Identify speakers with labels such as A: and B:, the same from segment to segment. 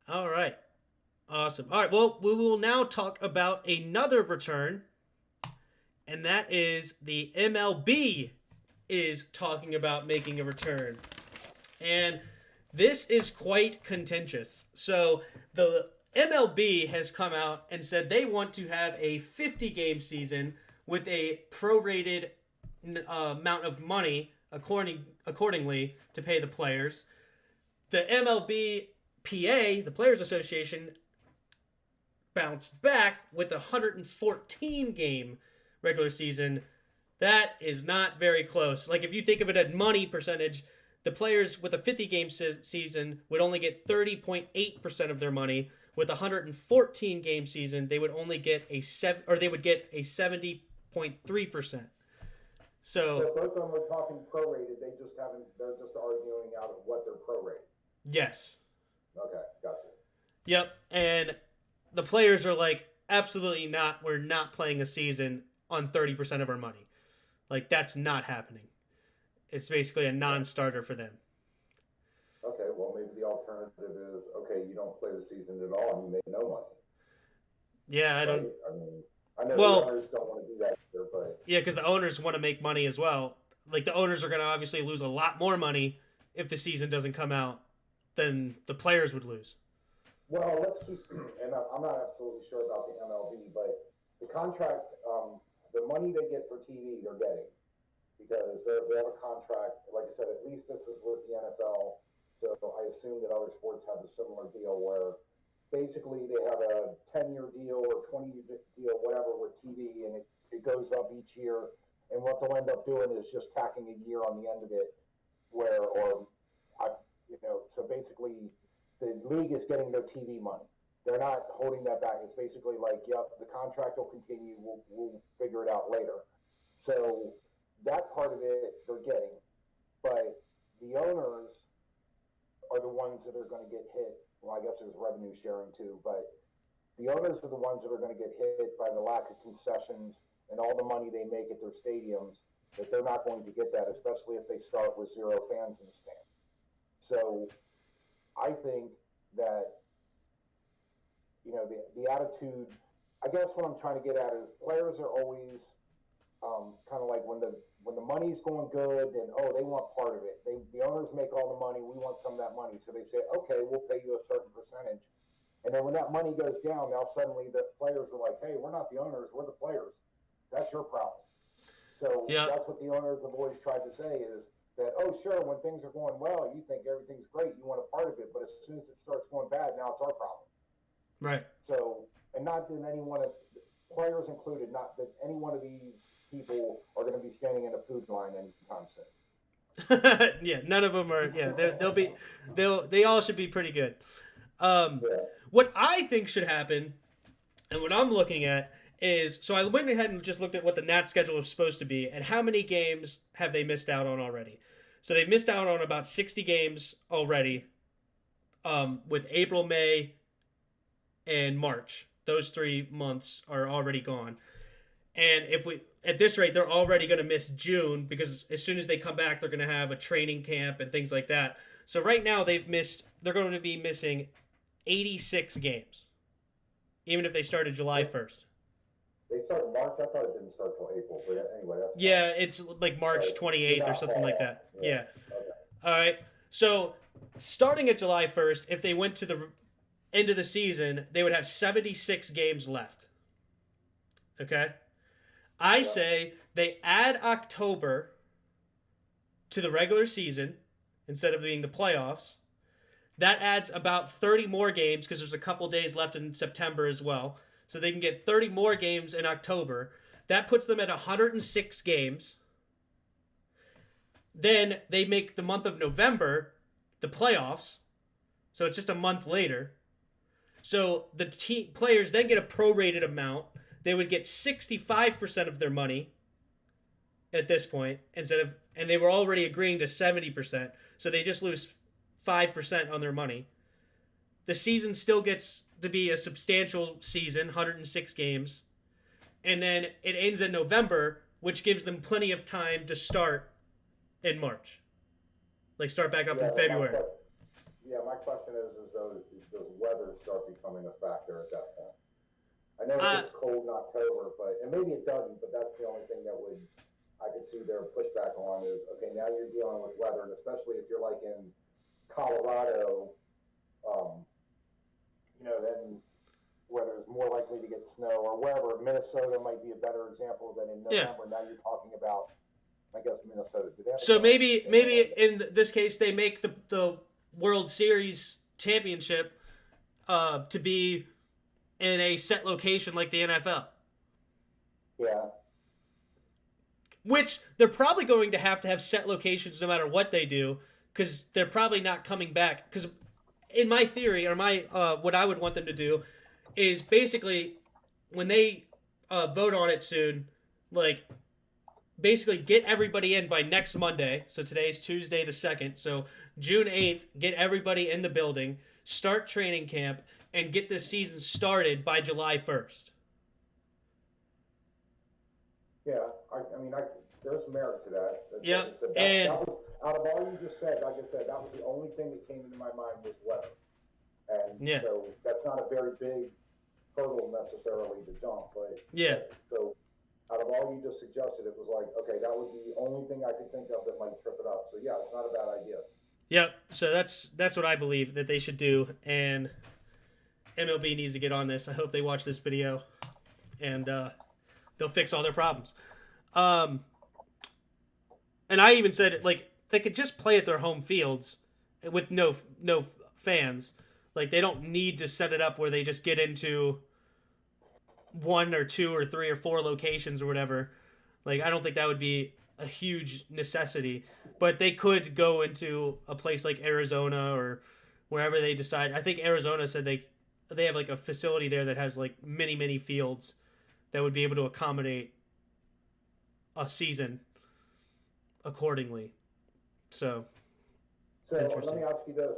A: All right. Awesome. All right. Well, we will now talk about another return, and that is the MLB is talking about making a return. And this is quite contentious. So the MLB has come out and said they want to have a 50 game season with a prorated amount of money accordingly to pay the players. The MLB PA, the Players Association, bounced back with a 114 game regular season. That is not very close. Like if you think of it at money percentage, the players with a 50 game season would only get 30.8% of their money. With a 114 game season, they would only get they would get a 70.3%. So
B: So both of them are talking prorated. They just haven't. They're just arguing out of what they're prorated.
A: yes.
B: Okay, gotcha.
A: Yep. And the players are like, absolutely not. We're not playing a season on 30% of our money. Like, that's not happening. It's basically a non starter for them.
B: Okay, well maybe the alternative is okay. You don't play the season at all, and you make no money,
A: Yeah, I
B: right?
A: don't.
B: I mean, I know the
A: Well,
B: owners don't want to do that either, but
A: yeah, because the owners want to make money as well. Like, the owners are going to obviously lose a lot more money if the season doesn't come out than the players would lose.
B: well, let's just. And I'm not absolutely sure about the MLB, but the contract, the money they get for TV, they're getting because they have a contract. Like I said, at least this is with the NFL. So I assume that other sports have a similar deal where basically they have a 10-year deal or 20-year deal, whatever, with TV, and it goes up each year. And what they'll end up doing is just tacking a year on the end of it, where, or, I, so basically the league is getting their TV money. They're not holding that back. It's basically like, yep, the contract will continue. We'll figure it out later. So that part of it they're getting, but the owners are the ones that are going to get hit. Well, I guess there's revenue sharing too, but the owners are the ones that are going to get hit by the lack of concessions and all the money they make at their stadiums. That they're not going to get that, especially if they start with zero fans in the stand. So I think that the attitude. I guess what I'm trying to get at is players are always kind of like when the money's going good, then they want part of it. The owners make all the money. We want some of that money, so they say, okay, we'll pay you a certain percentage. And then when that money goes down, now suddenly the players are like, hey, we're not the owners, we're the players. That's your problem. So
A: Yeah.
B: that's what the owners have always tried to say is that, oh, sure, when things are going well, you think everything's great, you want a part of it, but as soon as it starts going bad, now it's our problem.
A: Right.
B: So, and not that any one of players included, not that any one of these people are going to be standing in a food line anytime
A: Yeah, none of them are. Yeah, they all should be pretty good.
B: soon. Yeah.
A: What I think should happen, and what I'm looking at is, so I went ahead and just looked at what the Nats schedule is supposed to be, and how many games have they missed out on already. So they've missed out on about 60 games already, with April, May, and March. Those 3 months are already gone. And if we at this rate, they're already going to miss June because as soon as they come back, they're going to have a training camp and things like that. So right now they're going to be missing 86 games, even if they started July 1st.
B: They started March. I thought it didn't start till April, but anyway, that's
A: Yeah, it's like March
B: right.
A: 28th or something like that. Yeah.
B: Okay.
A: All right. So starting at July 1st, if they went to the end of the season, they would have 76 games left. Okay? I say they add October to the regular season instead of being the playoffs. That adds about 30 more games because there's a couple days left in September as well. So they can get 30 more games in October. That puts them at 106 games. Then they make the month of November the playoffs. So it's just a month later. So the players then get a prorated amount. They would get 65% of their money at this point and they were already agreeing to 70%. So they just lose 5% on their money. The season still gets to be a substantial season, 106 games. And then it ends in November, which gives them plenty of time to start in March. Like start back up in February.
B: My question is though, does weather start becoming a factor at that point? I know it
A: Uh,
B: gets cold in October, and maybe it doesn't, but that's the only thing that I could see their pushback on is, okay, now you're dealing with weather, and especially if you're like in Colorado, um, then where there's more likely to get snow, or wherever. Minnesota might be a better example than in
A: yeah.
B: November. Now you're talking about, I guess, Minnesota. Do they have
A: So maybe in this case they make the World Series championship to be in a set location like the NFL.
B: Yeah.
A: Which they're probably going to have set locations no matter what they do, because they're probably not coming back. Because in my theory, or my what I would want them to do, is basically when they vote on it soon, like basically get everybody in by next Monday. So today's Tuesday the 2nd. So June 8th, get everybody in the building, start training camp, and get this season started by July 1st.
B: Yeah, there's merit to that.
A: Yeah,
B: that was, out of all you just said, like I said, that was the only thing that came into my mind was weather. And
A: yeah.
B: So that's not a very big hurdle necessarily to jump, but
A: yeah.
B: So out of all you just suggested, it was like, okay, that would be the only thing I could think of that might trip it up. So yeah, it's not a bad idea.
A: Yep. So that's what I believe that they should do, and MLB needs to get on this. I hope they watch this video, and they'll fix all their problems. And I even said, like, they could just play at their home fields with no fans. Like, they don't need to set it up where they just get into 1 or 2 or 3 or 4 locations or whatever. Like, I don't think that would be a huge necessity. But they could go into a place like Arizona or wherever they decide. I think Arizona said they have, like, a facility there that has, like, many fields that would be able to accommodate a season accordingly. So
B: let me ask you this: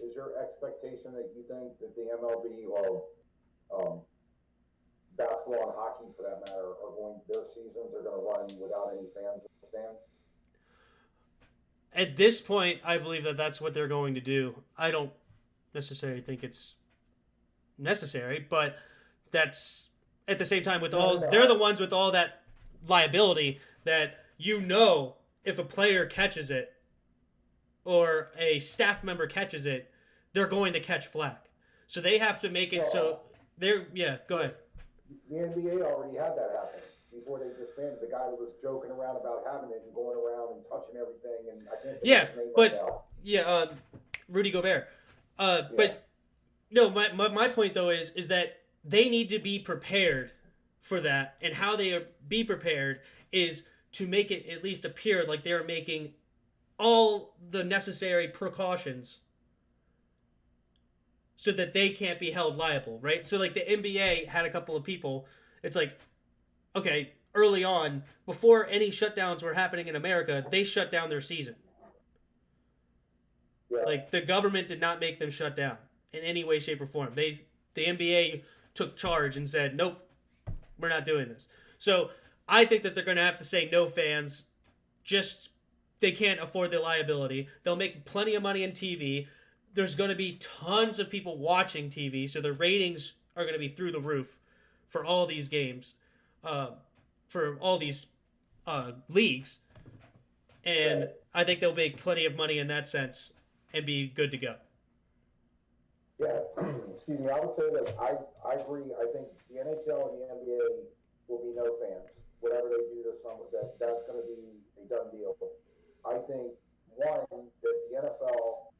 B: is your expectation that you think that the MLB or basketball and hockey, for that matter, their seasons are going to run without any fans in the stands?
A: At this point, I believe that that's what they're going to do. I don't necessarily think it's necessary, but that's at the same time with they're the ones with all that liability that if a player catches it or a staff member catches it, they're going to catch flack. So they have to make it so they're go ahead.
B: The NBA already had that happen before they disbanded. The guy that was joking around about having it and going around and touching everything, and I can't think of his name right now.
A: Rudy Gobert. But no, my point though is that they need to be prepared for that, and how they be prepared is to make it at least appear like they're making all the necessary precautions so that they can't be held liable, right? So like the NBA had a couple of people, it's like, okay, early on, before any shutdowns were happening in America, they shut down their season.
B: Yeah.
A: Like the government did not make them shut down in any way, shape, or form. The NBA took charge and said, nope, we're not doing this. So I think that they're going to have to say no fans. Just they can't afford the liability. They'll make plenty of money in TV. There's going to be tons of people watching TV, so the ratings are going to be through the roof for all these games, for all these leagues. And I think they'll make plenty of money in that sense and be good to go.
B: Yeah, excuse me. I would say that I agree. I think the NHL and the NBA will be no fans. Whatever they do this summer, that's going to be a done deal. I think, one, that the NFL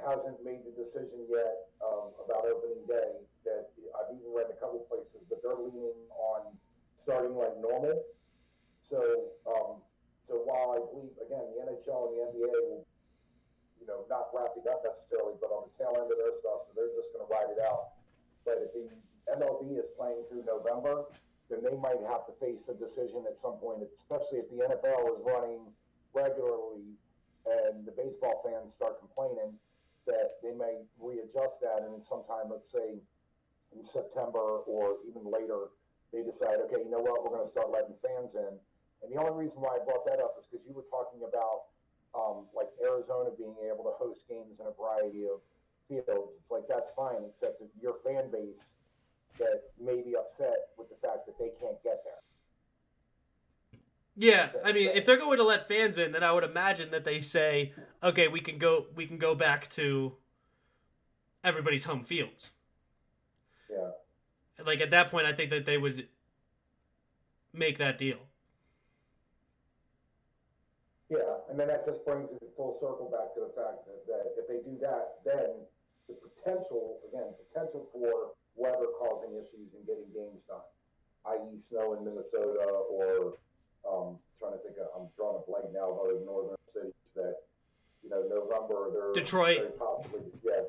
B: hasn't made the decision yet about opening day. That I've even read a couple places, but they're leaning on starting like normal. So while I believe, again, the NHL and the NBA will, not wrapping up necessarily, but on the tail end of their stuff, so they're just going to ride it out. But if the MLB is playing through November, then they might have to face a decision at some point, especially if the NFL is running regularly and the baseball fans start complaining, that they may readjust that, and sometime, let's say, in September or even later, they decide, okay, you know what, we're going to start letting fans in. And the only reason why I brought that up is because you were talking about like Arizona being able to host games in a variety of fields. It's like, that's fine, except it's your fan base that may be upset with the fact that they can't get there.
A: Yeah, I mean, if they're going to let fans in, then I would imagine that they say, okay, we can go back to everybody's home fields.
B: Yeah.
A: Like, at that point, I think that they would make that deal.
B: Yeah, and then that just brings it full circle back to the fact that if they do that, then the potential for weather causing issues and getting games done, i.e. snow in Minnesota, or I'm drawing a blank now of other northern cities that, November, they're
A: Detroit,
B: very possibly,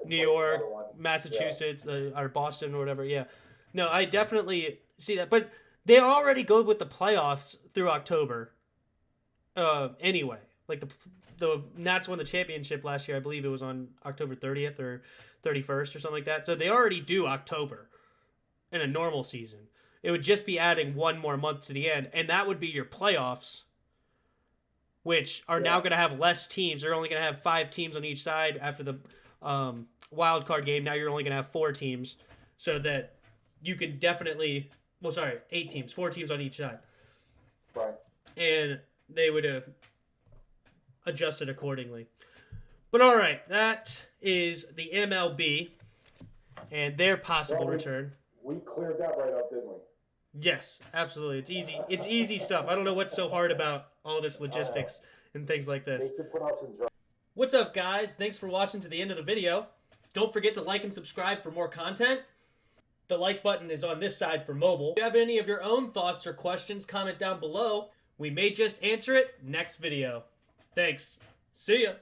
A: New York, Massachusetts, or Boston, or whatever. Yeah, no, I definitely see that, but they already go with the playoffs through October. Anyway, like the Nats won the championship last year. I believe it was on October 30th or 31st or something like that. So they already do October in a normal season. It would just be adding one more month to the end, and that would be your playoffs, which are now going to have less teams. They're only going to have 5 teams on each side after the wild card game. Now you're only going to have 4 teams, so that you can definitely 8 teams, 4 teams on each side.
B: Right.
A: And they would adjust it accordingly. But all right, that is the MLB and their possible return.
B: We cleared that right up, didn't we?
A: Yes, absolutely. It's easy. It's easy stuff. I don't know what's so hard about all this logistics and things like this. What's up, guys? Thanks for watching to the end of the video. Don't forget to like and subscribe for more content. The like button is on this side for mobile. If you have any of your own thoughts or questions, comment down below. We may just answer it next video. Thanks. See ya.